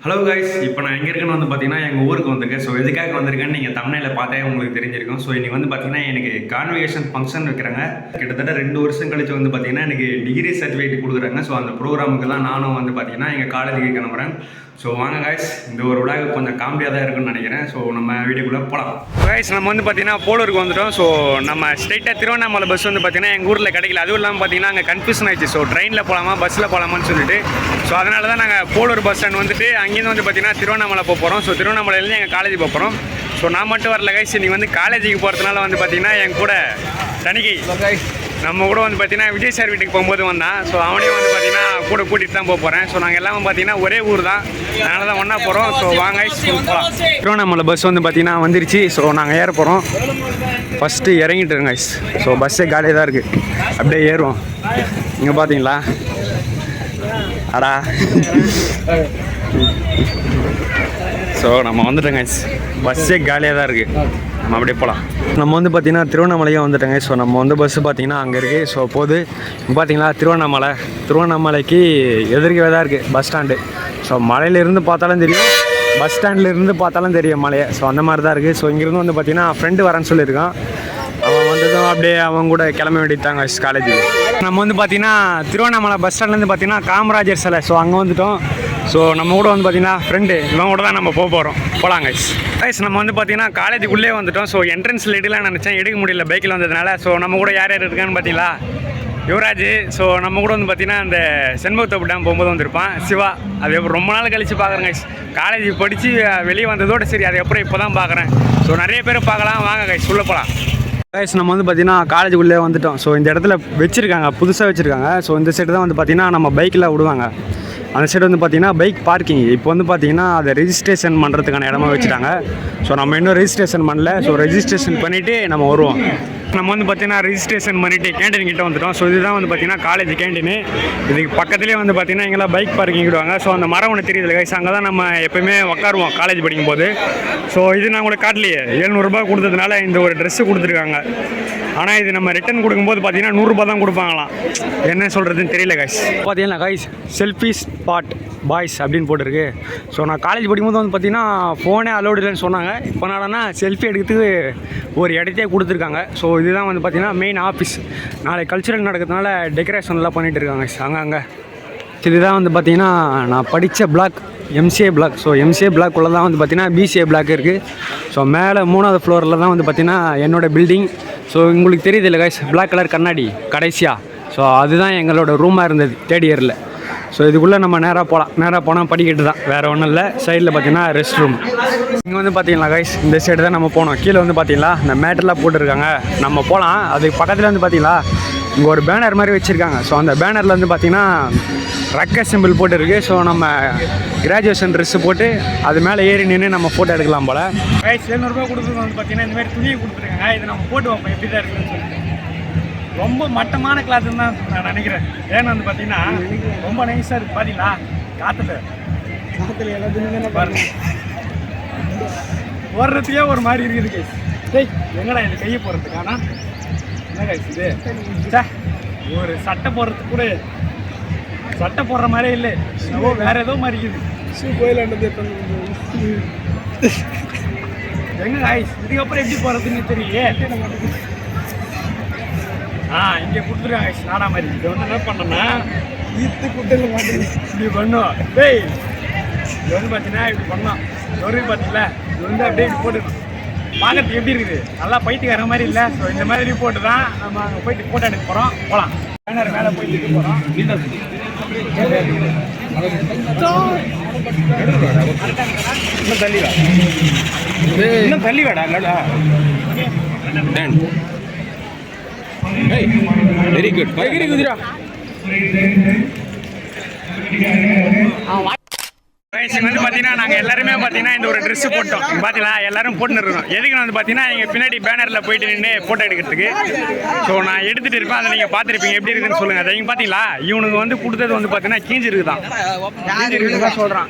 Hello guys, இப்போ நான் எங்கே இருக்கேன்னு வந்து பார்த்தீங்கன்னா எங்கள் ஊருக்கு வந்திருக்கேன். ஸோ எதுக்காக வந்திருக்கேன்னு நீங்கள் தமிழில் பார்த்தே உங்களுக்கு தெரிஞ்சிருக்கும். ஸோ இன்றைக்கி வந்து பார்த்தீங்கன்னா எனக்கு கான்வகேஷன் ஃபங்க்ஷன் வைக்கிறாங்க. கிட்டத்தட்ட 2 வருஷம் கழிச்சு வந்து பார்த்தீங்கன்னா எனக்கு டிகிரி சர்டிஃபிகேட் கொடுக்குறாங்க. ஸோ அந்த ப்ரோக்ராமுக்கெல்லாம் நானும் வந்து பார்த்தீங்கன்னா எங்கள் காலேஜுக்கு கிளம்புறேன். ஸோ வாங்க கைஸ், இந்த ஒரு விழா கொஞ்சம் காமெடியாக தான் இருக்குன்னு நினைக்கிறேன். ஸோ நம்ம வீடியோக்குள்ளே போகலாம். கைஸ், நம்ம வந்து பார்த்தீங்கன்னா போலூருக்கு வந்துட்டோம். ஸோ நம்ம ஸ்ட்ரெயிட்டாக திருவண்ணாமலை பஸ் வந்து பார்த்தீங்கன்னா எங்கள் ஊரில் கிடைக்கல. அதுவும் இல்லாமல் பார்த்தீங்கன்னா அங்கே கன்ஃபியூஷன் ஆயிடுச்சு. ஸோ ட்ரெயினில் போகலாமா பஸ்ஸில் போகலாமான்னு சொல்லிட்டு ஸோ அதனால தான் நாங்கள் போலூர் பஸ் ஸ்டாண்ட் வந்துட்டு அங்கேருந்து வந்து பார்த்தீங்கன்னா திருவண்ணாமலை போகிறோம். ஸோ திருவண்ணாமலையிலேருந்து எங்கள் காலேஜ் போகிறோம். ஸோ நான் மட்டும் வரல கைஸ், நீங்கள் வந்து காலேஜுக்கு போகிறதுனால வந்து பார்த்தீங்கன்னா என் கூட தனிகை நம்ம கூட வந்து பார்த்தீங்கன்னா விஜய் சார் வீட்டுக்கு போகும்போது வந்தான். ஸோ அவனையும் வந்து பார்த்தீங்கன்னா கூட கூட்டிகிட்டு தான் போகிறேன். ஸோ நாங்கள் எல்லாமே பார்த்தீங்கன்னா ஒரே ஊர் தான், அதனால தான் ஒன்றா போகிறோம். ஸோ வாங்க போகலாம். திருவண்ணாமலை பஸ் வந்து பார்த்தீங்கன்னா வந்துருச்சு. ஸோ நாங்கள் ஏற போகிறோம். First இறங்கிட்டுருங்க guys. ஸோ பஸ்ஸே காலியாக தான் இருக்குது, அப்படியே ஏறுவோம். இங்கே பார்த்தீங்களா அடா. ஸோ நம்ம வந்துட்டோங்க கைஸ், பஸ்ஸே காலியாக தான் இருக்குது. நம்ம அப்படியே போகலாம். நம்ம வந்து பார்த்திங்கன்னா திருவண்ணாமலையும் வந்துட்டோங்க. ஸோ நம்ம வந்து பஸ்ஸு பார்த்திங்கன்னா அங்கே இருக்குது. ஸோ போது பார்த்திங்களா திருவண்ணாமலைக்கு எதிர்க்கவே தான் இருக்குது பஸ் ஸ்டாண்டு. ஸோ மலையிலேருந்து பார்த்தாலும் தெரியும், பஸ் ஸ்டாண்ட்லேருந்து பார்த்தாலும் தெரியும் மலையை. ஸோ அந்த மாதிரி தான் இருக்குது. ஸோ இங்கேருந்து வந்து பார்த்திங்கன்னா ஃப்ரெண்டு வரேன்னு சொல்லியிருக்கான். அவன் வந்ததும் அப்படியே அவங்க கூட கிளம்ப வேண்டியதாங்க காலேஜுக்கு. நம்ம வந்து பார்த்திங்கன்னா திருவண்ணாமலை பஸ் ஸ்டாண்ட்லேருந்து பார்த்திங்கன்னா காமராஜர் சிலை. ஸோ அங்கே வந்துவிட்டோம். ஸோ நம்ம கூட வந்து பார்த்திங்கன்னா ஃப்ரெண்டு இவன் கூட தான் நம்ம போகிறோம். போகலாங்க கைஸ். நம்ம வந்து பார்த்திங்கன்னா காலேஜுக்குள்ளே வந்துவிட்டோம். ஸோ என்ட்ரன்ஸில் எடுக்கலாம் நினச்சேன், எடுக்க முடியல பைக்கில் வந்ததுனால. ஸோ நம்ம கூட யார் யார் இருக்கான்னு பார்த்தீங்களா, யுவராஜ். ஸோ நம்ம கூட வந்து பார்த்திங்கன்னா அந்த செண்பகத்தோப்பு டேம் போகும்போது வந்திருப்பான் சிவா. அது ரொம்ப நாள் கழித்து பார்க்குறேன் கைஸ். காலேஜ் படித்து வெளியே வந்ததோடு சரி, அது எப்போ இப்போ தான் பார்க்குறேன். ஸோ நிறைய பேர் பார்க்கலாம், வாங்க கைஸ் உள்ளே போகலாம். கைஸ், நம்ம வந்து பார்த்திங்கன்னா காலேஜுக்குள்ளே வந்துவிட்டோம். ஸோ இந்த இடத்துல வச்சுருக்காங்க, புதுசாக வச்சுருக்காங்க. ஸோ இந்த சைடு தான் வந்து பார்த்திங்கன்னா நம்ம பைக்கில் விடுவாங்க. அந்த சைடு வந்து பார்த்திங்கன்னா பைக் பார்க்கிங். இப்போ வந்து பார்த்திங்கன்னா அதை ரெஜிஸ்ட்ரேஷன் பண்ணுறதுக்கான இடமா வச்சுட்டாங்க. ஸோ நம்ம இன்னும் ரெஜிஸ்ட்ரேஷன் பண்ணல. ஸோ ரெஜிஸ்ட்ரேஷன் பண்ணிவிட்டு நம்ம வருவோம். நம்ம வந்து பார்த்திங்கன்னா ரெஜிஸ்ட்ரேஷன் பண்ணிவிட்டு கேண்டீன் கிட்டே வந்துட்டோம். ஸோ இதுதான் வந்து பார்த்திங்கன்னா காலேஜ் கேண்டீனு. இதுக்கு பக்கத்துலேயே வந்து பார்த்திங்கன்னா எங்கெல்லாம் பைக் பார்க்கிங் விடுவாங்க. ஸோ அந்த மரம் ஒன்று தெரியுது கைஸ், அங்கே தான் நம்ம எப்போயுமே உட்காருவோம் காலேஜ் படிக்கும்போது. ஸோ இது நான் உங்களுக்கு காட்டலையே, 700 ரூபா கொடுத்ததுனால இந்த ஒரு ட்ரெஸ்ஸு கொடுத்துருக்காங்க. ஆனால் இது நம்ம ரிட்டன் கொடுக்கும்போது பார்த்தீங்கன்னா 100 ரூபா தான் கொடுப்பாங்களாம். என்ன சொல்கிறதுன்னு தெரியல கைஸ். பார்த்தீங்கன்னா கைஸ், செல்ஃபி ஸ்பாட் பாய்ஸ் அப்படின்னு போட்டிருக்கு. ஸோ நான் காலேஜ் படிக்கும்போது வந்து பார்த்திங்கன்னா ஃபோனே அலோடு இல்லைன்னு சொன்னாங்க. இப்போ நாடனா செல்ஃபி எடுக்கிறதுக்கு ஒரு இடத்தையே கொடுத்துருக்காங்க. ஸோ இதுதான் வந்து பார்த்திங்கன்னா மெயின் ஆஃபீஸ். நாளைக்கு கல்ச்சுரல் நடக்கிறதுனால டெக்கரேஷன்லாம் பண்ணிகிட்டு இருக்காங்க அங்கே. இதுதான் வந்து பார்த்திங்கன்னா நான் படித்த block, MCA block. So MCA பிளாக்குள்ளே தான் வந்து பார்த்திங்கன்னா பிசிஏ பிளாக் இருக்குது. ஸோ மேலே 3வது ஃப்ளோரில் தான் வந்து பார்த்திங்கன்னா என்னோடய பில்டிங். ஸோ உங்களுக்கு தெரியுது இல்லை கைஸ், பிளாக் கலர் கண்ணாடி கடைசியாக. ஸோ அதுதான் எங்களோட ரூமாக இருந்தது 3rd இயரில். ஸோ இதுக்குள்ளே நம்ம நேராக போகலாம். நேராக போனால் படிக்கட்டு தான், வேறு ஒன்றும் இல்லை. சைடில் பார்த்தீங்கன்னா ரெஸ்ட் ரூம். இங்கே வந்து பார்த்தீங்களா கைஸ், இந்த சைடு தான் நம்ம போகணும். கீழே வந்து பார்த்தீங்களா இந்த மேட்டெல்லாம் போட்டுருக்காங்க, நம்ம போகலாம். அதுக்கு பக்கத்தில் வந்து பார்த்தீங்களா இங்கே ஒரு பேனர் மாதிரி வச்சுருக்காங்க. ஸோ அந்த பேனரில் வந்து பார்த்தீங்கன்னா ரக்க சிம்பிள் போட்டுருக்கு. ஸோ நம்ம கிராஜுவேஷன் ட்ரெஸ்ஸு போட்டு அது மேலே ஏறி நின்று நம்ம ஃபோட்டோ எடுக்கலாம் போல். கைஸ், 700 ரூபா கொடுத்துருக்கோம். வந்து பார்த்தீங்கன்னா இந்த மாதிரி துணியை கொடுத்துருக்காங்க. இதை நம்ம போட்டு வைப்போம் எப்படி தான் இருக்குன்னு சொல்லிட்டு. ரொம்ப மட்டமான கிளாத்துன்னு தான் நான் நினைக்கிறேன். ஏன்னா வந்து பார்த்தீங்கன்னா ரொம்ப நைஸாக இருக்குது. பார்த்தீங்களா காற்றுல எல்லாத்துலேயுமே பாருங்க, ஓடுறதுக்கே ஒரு மாதிரி இருக்குது கைஸ். டேய் எங்கடா இந்த கையை போடுறதுக்கு? ஆனால் என்ன கைஸ் இது, ஒரு சட்டை போடுறதுக்கு கூட சட்டை போடுற மாதிரியே இல்லை, வேறு ஏதோ மாதிரி இருக்குது. ஷூ கோயிலாண்டது எங்க கைஸ், இதுக்கப்புறம் எப்படி போகிறதுன்னு தெரியலையே. இங்கே கொடுத்துருக்காங்க கைஸ் நாடா மாதிரி. இது வந்து என்ன பண்ணோன்னா ஈத்து குட்டையில் மாட்டேன் இப்படி பண்ணுவோம். டேய் இது வந்து பார்த்தீங்கன்னா இப்படி பண்ணோம். ஒரு பார்த்தீங்களா இது வந்து அப்படியே இப்படி போட்டுக்கணும். பார்க்கறதுக்கு எப்படி இருக்குது, நல்லா பைத்துக்கார மாதிரி இல்லை. ஸோ இந்த மாதிரி போட்டு தான் நம்ம அங்கே போயிட்டு ஃபோட்டோ எடுக்க போகிறோம். போகலாம். பேனர் மேலே போயிட்டு போகிறோம். இன்னும் தள்ளி இன்னும் தள்ளி வேடா இல்லடா. Very good. பைக்கரி குதிரா. வந்து பார்த்தீங்கன்னா நாங்கள் எல்லாருமே பார்த்தீங்கன்னா இந்த ஒரு ட்ரெஸ்ஸு போட்டோம். பார்த்தீங்களா எல்லாரும் போட்டுன்னு இருக்கோம். எதுக்கு வந்து பார்த்தீங்கன்னா எங்கள் பின்னாடி பேனரில் போயிட்டு நின்று ஃபோட்டோ எடுக்கிறதுக்கு. ஸோ நான் எடுத்துகிட்டு இருப்பேன், அதை நீங்கள் பார்த்துருப்பீங்க. எப்படி இருக்குன்னு சொல்லுங்கள். அதை நீங்கள் பார்த்தீங்களா இவனுக்கு வந்து கொடுத்தது வந்து பார்த்தீங்கன்னா கீஞ்சி இருக்குதான், கீஞ்சி இருக்குதான் சொல்கிறான்.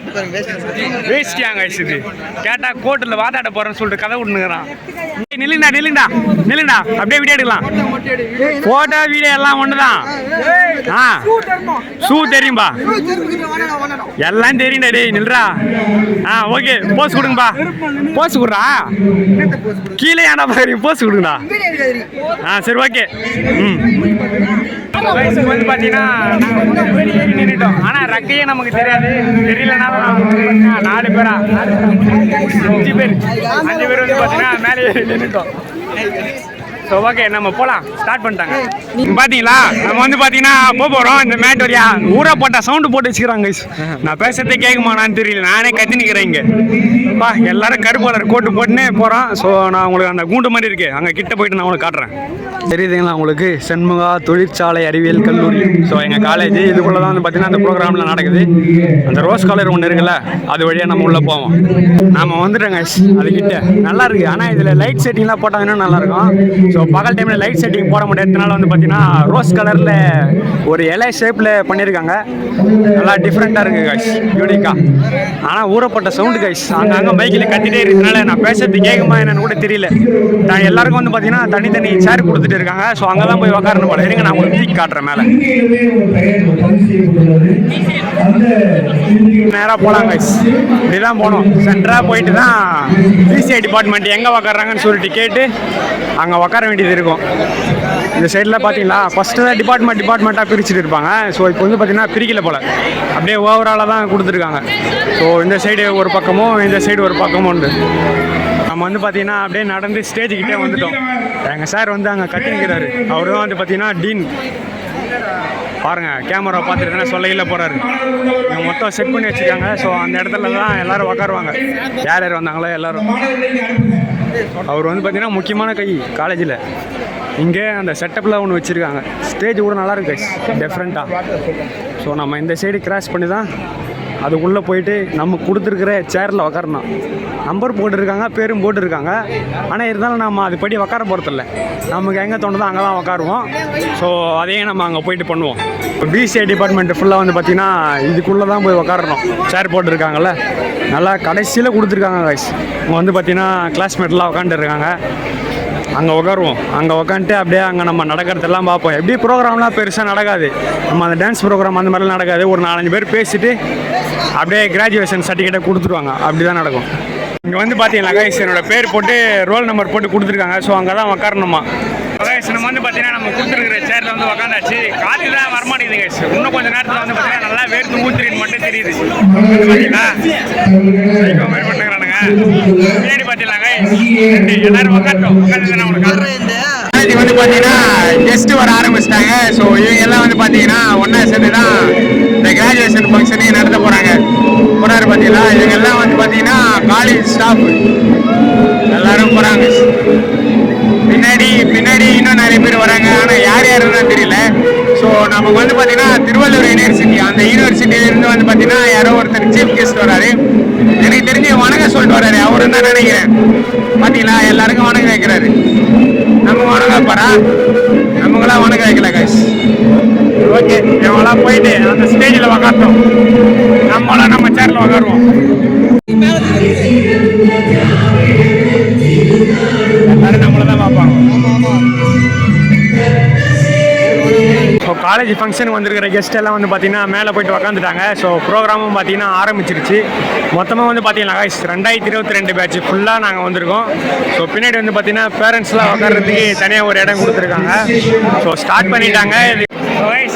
வேஸ்டியாங்க இது கேட்டால் கோர்ட்டில் வாதாட போகிறேன்னு சொல்லிட்டு கதை விட்டுனுக்குறான். நில்லுங்கடா அப்படியே வீடியோ எடுக்கலாம். ஃபோட்டோ வீடியோ எல்லாம் ஒன்று தான். ஷூ தெரியும்பா, எல்லாம் தெரியும்டா. டே ஏய் நில்றா. ஓகே போஸ் கொடுங்கப்பா. போஸ் கொடுறா. கீழே ஏன்டா பாக்குறீங்க? போஸ் கொடுங்கடா. சரி ஓகே. வந்து பார்த்தீங்கன்னா நின்றுட்டோம். ஆனால் ரக்கையே நமக்கு தெரியாது. தெரியலனா 4 பேரா 5 பேர் வந்து பார்த்தீங்கன்னா மேலே நின்றுட்டோம். ஸோ ஓகே நம்ம போகலாம். ஸ்டார்ட் பண்ணிட்டாங்க. பார்த்தீங்களா நம்ம வந்து பார்த்தீங்கன்னா போகிறோம். இந்த மேட் வழியா ஊரை போட்ட சவுண்டு போட்டு வச்சுக்கிறாங்க. நான் பேசுறதே கேட்குமானான்னு தெரியல. நானே கத்தி நிற்கிறேன் இங்கே. எல்லாரும் கருப்பு கலர் கோட்டு போட்டுன்னே போகிறோம். ஸோ நான் உங்களுக்கு அந்த கூண்டு மாதிரி இருக்கு அங்கே கிட்ட போயிட்டு நான் உங்களுக்கு காட்டுறேன். தெரியுதுங்களா உங்களுக்கு? சண்முகா தொழிற்சாலை அறிவியல் கல்லூரி. ஸோ எங்கள் காலேஜ் இதுக்குள்ளே தான் வந்து பார்த்தீங்கன்னா அந்த ப்ரோக்ராமில் நடக்குது. அந்த ரோஸ் காலர் ஒன்று இருக்குல்ல, அது வழியாக நம்ம உள்ளே போவோம். நாம் வந்துட்டோங்க அதுக்கிட்ட. நல்லா இருக்குது. ஆனால் இதில் லைட் செட்டிங்லாம் போட்டாங்கன்னா நல்லாயிருக்கும். ஸோ பகல் டைமில் லைட் செட்டிங் போட முடியாததுனால வந்து பார்த்தீங்கன்னா ரோஸ் கலரில் ஒரு இலை ஷேப்பில் பண்ணியிருக்காங்க. நல்லா டிஃப்ரெண்ட்டாக இருக்குது கைஸ், யூனிக்காக. ஆனால் ஊறப்பட்ட சவுண்டு கைஸ். அங்கே மைக்கில் கத்திட்டே இருக்கிறதுனால நான் பேசுறது கேட்குமா என்னன்னு கூட தெரியல. எல்லாருக்கும் வந்து பார்த்தீங்கன்னா தனித்தனி சேர் கொடுத்துட்டு இருக்காங்க. ஸோ அங்கே தான் போய் உக்காரணும் போல. இருங்க நான் உங்களுக்கு தூக்கி காட்டுறேன் மேலே. நேராக போகலாம் கைஸ். இப்படி தான் போகணும். சென்டராக போயிட்டு தான் பிசிஐ டிபார்ட்மெண்ட் எங்கே உக்காடுறாங்கன்னு சொல்லிட்டு கேட்டு அங்கே உக்கார வேண்டியது இருக்கும். இந்த சைடில் பார்த்தீங்களா ஃபஸ்ட்டு தான் டிபார்ட்மெண்ட்டாக பிரிச்சுட்டு இருப்பாங்க. ஸோ இப்போ வந்து பார்த்தீங்கன்னா பிரிக்கல போல், அப்படியே ஓவராலாக தான் கொடுத்துருக்காங்க. ஸோ இந்த சைடு ஒரு பக்கமும் இந்த சைடு ஒரு பக்கமும் உண்டு. நம்ம வந்து பார்த்தீங்கன்னா அப்படியே நடந்து ஸ்டேஜுக்கிட்டே வந்துட்டோம். எங்கள் சார் வந்து அங்கே கட்டி நிற்கிறாரு. அவர் தான் வந்து பார்த்தீங்கன்னா டீன். பாருங்கள் கேமரா பார்த்துட்டு சொல்லையில் போகிறாரு. இவங்க மொத்தம் செட் பண்ணி வச்சுருக்காங்க. ஸோ அந்த இடத்துல தான் எல்லோரும் உக்காருவாங்க. யார் யார் வந்தாங்களோ எல்லோரும். அவர் வந்து பார்த்தீங்கன்னா முக்கியமான கை காலேஜில். இங்கே அந்த செட்டப்பில் ஒன்று வச்சுருக்காங்க. ஸ்டேஜ் கூட நல்லாயிருக்கு டிஃப்ரெண்ட்டாக. ஸோ நம்ம இந்த சைடு கிராஸ் பண்ணி தான் அதுக்குள்ளே போயிட்டு நம்ம கொடுத்துருக்குற சேரில் உக்காரணும். நம்பர் போட்டுருக்காங்க, பேரும் போட்டுருக்காங்க. ஆனால் இருந்தாலும் நம்ம அது படி உக்கார போகிறதில்ல. நமக்கு எங்கே தோணுதோ அங்கே தான் உக்காருவோம். ஸோ அதையும் நம்ம அங்கே போயிட்டு பண்ணுவோம். இப்போ பிசிஐ டிபார்ட்மெண்ட்டு ஃபுல்லாக வந்து பார்த்திங்கன்னா இதுக்குள்ளே தான் போய் உக்காரணும். சேர் போட்டுருக்காங்கல்ல, நல்லா கடைசியில் கொடுத்துருக்காங்க கைஸ். இங்கே வந்து பார்த்திங்கன்னா கிளாஸ்மேட்லாம் உக்காந்துருக்காங்க. அங்கே உட்காருவோம். அங்கே உட்காந்துட்டு அப்படியே அங்கே நம்ம நடக்கிறதெல்லாம் பார்ப்போம். எப்படி ப்ரோக்ராம்லாம் பெருசாக நடக்காது. நம்ம அந்த டான்ஸ் ப்ரோக்ராம் அந்த மாதிரிலாம் நடக்காது. ஒரு 4-5 பேர் பேசிட்டு அப்படியே கிராஜுவேஷன் சர்டிஃபிகேட்டை கொடுத்துருவாங்க. அப்படி தான் நடக்கும். இங்கே வந்து பார்த்தீங்களா கைஸ் என்னோட பேர் போட்டு ரோல் நம்பர் போட்டு கொடுத்துருக்காங்க. ஸோ அங்கே தான் உட்காரணுமா கைஸ். நம்ம வந்து பார்த்தீங்கன்னா நம்ம கொடுத்துருக்குற சேரில் வந்து உட்காந்தாச்சு. காற்று தான் வரமாட்டேங்குது கைஸ். இன்னும் கொஞ்சம் நேரத்தில் வந்து பார்த்தீங்கன்னா நல்லா வேர்த்து ஊற்றின்னு மட்டும் தெரியுது. பார்த்தீங்களா மாதிரி பண்ணுறானுங்க. பின்னாடி பார்த்தீங்களா கைஸ் எல்லாரும் உட்காந்துட்டோம். உட்காந்து நான் உங்களுக்கு வந்து பார்த்தீங்கன்னா கெஸ்ட்டு வர ஆரம்பிச்சிட்டாங்க. ஸோ இவங்க எல்லாம் வந்து பார்த்தீங்கன்னா ஒன்றா சேர்ந்து தான் இந்த கிராஜுவேஷன் ஃபங்க்ஷனே நடத்த போகிறாங்க. பார்த்தீங்களா இவங்க எல்லாம் வந்து பார்த்தீங்கன்னா காலேஜ் ஸ்டாஃப் எல்லாரும் போகிறாங்க. பின்னாடி இன்னும் நிறைய பேர் வராங்க. ஆனால் யார் யாருன்னு தெரியல. ஸோ நமக்கு வந்து பார்த்தீங்கன்னா திருவள்ளூர் யூனிவர்சிட்டி, அந்த யூனிவர்சிட்டியிலேருந்து வந்து பார்த்தீங்கன்னா யாரோ ஒருத்தர் சீஃப் கெஸ்ட் வராரு. எனக்கு தெரிஞ்சு வணக்கம் சொல்லிட்டு வர்றாரு. அவரு தான் நினைக்கிறேன். பார்த்தீங்களா எல்லாருக்கும் வணக்கம் வைக்கிறாரு. நம்ம வணக்கம் வைப்பாரா? நமக்கெல்லாம் வணக்கம் வைக்கல கைஸ். ஓகே இவங்களாம் போயிட்டு அந்த ஸ்டேஜில் உக்காட்டோம். நம்மளாம் நம்ம சேரில் உக்காருவோம். எல்லாரும் நம்மளை தான் பார்ப்பாங்க. ஸோ காலேஜ் ஃபங்க்ஷனுக்கு வந்திருக்கிற கெஸ்ட் எல்லாம் வந்து பார்த்தீங்கன்னா மேலே போயிட்டு உக்காந்துட்டாங்க. ஸோ ப்ரோக்ராமும் பார்த்தீங்கன்னா ஆரம்பிச்சிருச்சு. மொத்தமாக வந்து பார்த்தீங்கன்னா 2022 பேட்ச் ஃபுல்லாக நாங்கள் வந்திருக்கோம். ஸோ பின்னாடி வந்து பார்த்தீங்கன்னா பேரண்ட்ஸ்லாம் உட்கார்றதுக்கு தனியாக ஒரு இடம் கொடுத்துருக்காங்க. ஸோ ஸ்டார்ட் பண்ணிட்டாங்க.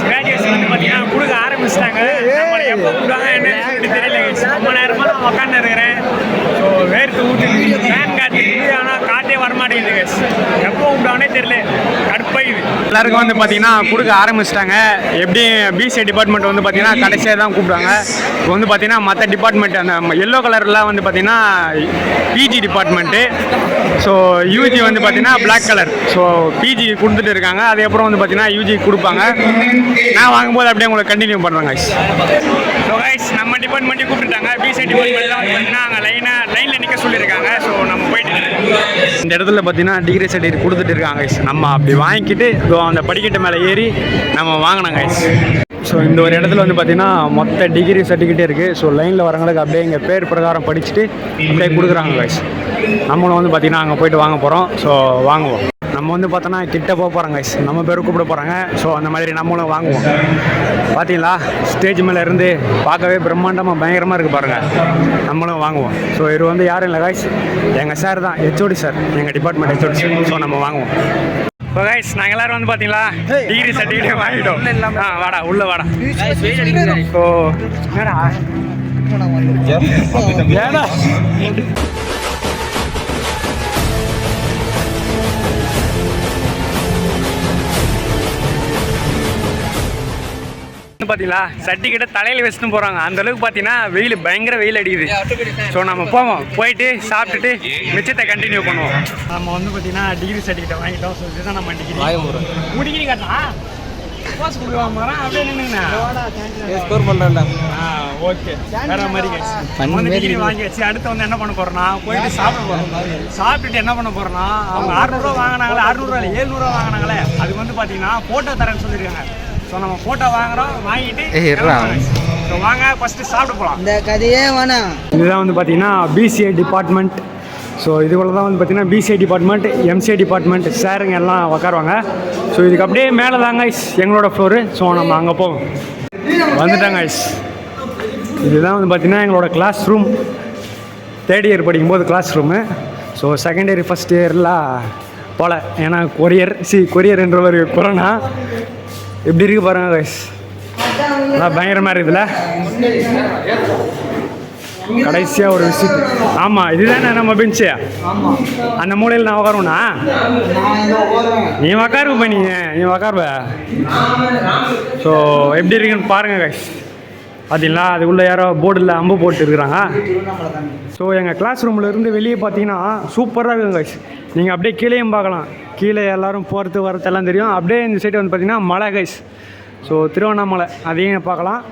கிராஜுவேஷன் வந்து பார்த்தீங்கன்னா கொடுக்க ஆரம்பிச்சிட்டாங்க. நம்மளை எப்போ கொடுத்தாங்க என்னன்னு சொல்லிட்டு தெரியல. ரொம்ப நேரமாக நான் உட்காந்து இருக்கிறேன். ஸோ வேர்த்து ஊற்றி ஃபேன் காற்று, ஆனால் காற்றே வரமாட்டேங்குது. எப்போ விட்டானே தெரியல. கடுப்பாயுது. எல்லாருக்கும் வந்து பார்த்தீங்கன்னா கொடுக்க ஆரம்பிச்சிட்டாங்க. எப்படி பிசிஐ டிபார்ட்மெண்ட் வந்து பார்த்தீங்கன்னா கடைசியாக தான் கூப்பிடுவாங்க. இப்போ வந்து பார்த்தீங்கன்னா மற்ற டிபார்ட்மெண்ட் அந்த எல்லோ கலர்லாம் வந்து பார்த்தீங்கன்னா பிஜி டிபார்ட்மெண்ட்டு. ஸோ யூஜி வந்து பார்த்தீங்கன்னா பிளாக் கலர். ஸோ பிஜி கொடுத்துட்டு இருக்காங்க. அதுக்கப்புறம் வந்து பார்த்தீங்கன்னா யூஜி கொடுப்பாங்க. நான் வாங்கும்போது அப்படியே உங்களுக்கு கண்டினியூ பண்ணுறேங்க. ஸோ கைஸ் நம்ம டிபார்ட்மெண்ட்டே கூப்பிட்டுட்டாங்க. பிசிஐ டிபார்ட்மெண்ட்லாம் வந்து பார்த்தீங்கன்னா அங்கே லைனில் நிற்க சொல்லியிருக்காங்க. ஸோ நம்ம போயிட்டு இந்த இடத்துல பார்த்தீங்கன்னா டிகிரி சர்டிஃபிகேட் கொடுத்துட்டு இருக்காங்க கைஸ். நம்ம அப்படி வாங்கிக்கிட்டு அந்த படிக்கட்டு மேலே ஏறி நம்ம வாங்கினோம் கைஸ். ஸோ இந்த ஒரு இடத்துல வந்து பார்த்தீங்கன்னா மொத்த டிகிரி சர்டிஃபிகேட்டே இருக்குது. ஸோ லைனில் வரவங்களுக்கு அப்படியே எங்கள் பேர் பிரகாரம் படிச்சுட்டு அப்படியே கொடுக்குறாங்க கைஸ். நம்மளும் வந்து பார்த்தீங்கன்னா அங்கே போயிட்டு வாங்க போகிறோம். ஸோ வாங்குவோம். நம்ம வந்து பார்த்தோன்னா கிட்ட போக போகிறாங்க கைஸ், நம்ம பேர் கூப்பிட போகிறாங்க. ஸோ அந்த மாதிரி நம்மளும் வாங்குவோம். பார்த்தீங்களா ஸ்டேஜ் மேலே இருந்து பார்க்கவே பிரம்மாண்டமாக பயங்கரமாக இருக்குது பாருங்கள். நம்மளும் வாங்குவோம். ஸோ இது வந்து யாரும் இல்லை கைஸ், எங்கள் சார் தான், ஹெச்ஓடி சார், எங்கள் டிபார்ட்மெண்ட் ஹெச்ஓடி சார். ஸோ நம்ம வாங்குவோம். இப்போ கைஸ் நாங்கள் எல்லோரும் வந்து பார்த்தீங்களா டிகிரி சர்டிஃபிகேட் வாங்கிட்டோம். வாடா உள்ளே வாடா. ஸோ என்னடா ஏடா பார்த்தீங்களா சர்டிஃபிகேட்டை தலையில் வச்சுட்டு போகிறாங்க. அந்தளவுக்கு பார்த்தீங்கன்னா வெயில் பயங்கர வெயில் அடிக்குது. ஸோ நம்ம போவோம், போயிட்டு சாப்பிட்டுட்டு மிச்சத்தை கண்டினியூ பண்ணுவோம். நம்ம வந்து பார்த்தீங்கன்னா டிகிரி சர்டிஃபிகேட் வாங்கிட்டோம். ஸோ இதுதான் நம்ம டிகிரி டிகிரி காட்டா போஸ் கொடுக்காம அப்படியே நின்றுங்கண்ணா ஸ்கோர் பண்ணுறேன்டா. ஓகே வேற மாதிரி வந்து டிகிரி வாங்கி வச்சு அடுத்து வந்து என்ன பண்ண போகிறோன்னா போயிட்டு சாப்பிட போகிறோம். சாப்பிட்டுட்டு என்ன பண்ண போகிறோன்னா அவங்க 600 வாங்கினாங்களே, 600 700 வாங்கினாங்களே, அதுக்கு வந்து பார்த்தீங்கன்னா ஃபோட்டோ தரேன்னு சொல்லியிருக்காங்க. ஸோ நம்ம ஃபோட்டோ வாங்குறோம், வாங்கிட்டு ஸோ வாங்க ஃபஸ்ட்டு சாப்பிட போகலாம். இந்த கதையே வேணாம். இதுதான் வந்து பார்த்தீங்கன்னா பிசிஏ டிபார்ட்மெண்ட். ஸோ இதுக்குள்ள தான் வந்து பார்த்தீங்கன்னா பிசிஏ டிபார்ட்மெண்ட், எம்சிஏ டிபார்ட்மெண்ட் சாருங்க எல்லாம் உட்காருவாங்க. ஸோ இதுக்கு அப்படியே மேலே தாங்க எங்களோட ஃப்ளோரு. ஸோ நம்ம அங்கே போவோம். வந்துட்டாங்க இதுதான் வந்து பார்த்தீங்கன்னா எங்களோட கிளாஸ் ரூம். 3rd இயர் படிக்கும்போது class room. So 2nd year 1st இயர்லாம் போகல, ஏன்னா கொரியர்ன்ற ஒரு கொரோனா. எப்படி இருக்கு பாருங்க கைஸ், நல்லா பயங்கரமாக இருக்குதுல்ல. கடைசியாக ஒரு விசிட். ஆமாம் இதுதானே நம்ம பெஞ்சு, அந்த மூலையில் நான் உட்காருவேண்ணா. நீ உக்காருப்ப, நீ உக்காருவ. ஸோ எப்படி இருக்குன்னு பாருங்கள் கைஸ். பார்த்தீங்களா அதுக்குள்ளே யாரோ போர்டில் அம்பு போட்டு இருக்கிறாங்க. ஸோ எங்கள் கிளாஸ் ரூமில் இருந்து வெளியே பார்த்தீங்கன்னா சூப்பராக இருக்குங்க கைஸ். நீங்கள் அப்படியே கீழேயும் பார்க்கலாம், கீழே எல்லோரும் போகிறது வரதெல்லாம் தெரியும். அப்படியே இந்த சைடு வந்து பார்த்திங்கன்னா மலை கைஸ். ஸோ திருவண்ணாமலை அதையும் பார்க்கலாம்.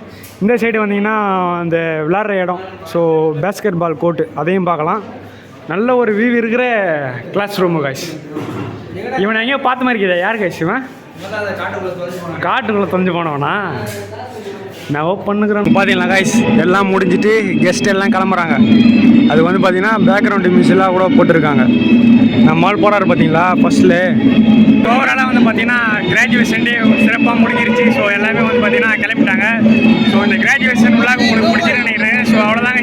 இந்த சைடு வந்தீங்கன்னா அந்த விளாட்ற இடம், ஸோ பேஸ்கெட் பால் கோர்ட்டு அதையும் பார்க்கலாம். நல்ல ஒரு வியூ இருக்கிற கிளாஸ் ரூமு கைஸ். இவனை எங்கேயோ பார்த்த மாதிரி இருக்குதா? யார் கைஸ் இவன்? காட்டுக்குள்ளே தொலைஞ்சு போனவனா? நான் பண்ணுக்கிறேன். பார்த்தீங்களா கைஸ் எல்லாம் முடிஞ்சிட்டு கெஸ்ட் எல்லாம் கிளம்புறாங்க. அது வந்து பார்த்தீங்கன்னா பேக்ரவுண்டு மியூசிக்லாம் கூட போட்டிருக்காங்க. நம்மால் போகிறாரு பார்த்தீங்களா ஃபஸ்ட்டில். ஓவராலாக வந்து பார்த்தீங்கன்னா கிராஜுவேஷன் டே சிறப்பாக முடிஞ்சிருச்சு. ஸோ எல்லாமே வந்து பார்த்தீங்கன்னா கிளம்பிட்டாங்க. ஸோ இந்த கிராஜுவேஷன் விழாக்கு உங்களுக்கு பிடிச்சிருன்னு நினைக்கிறேன். ஸோ அவ்வளோதாங்க.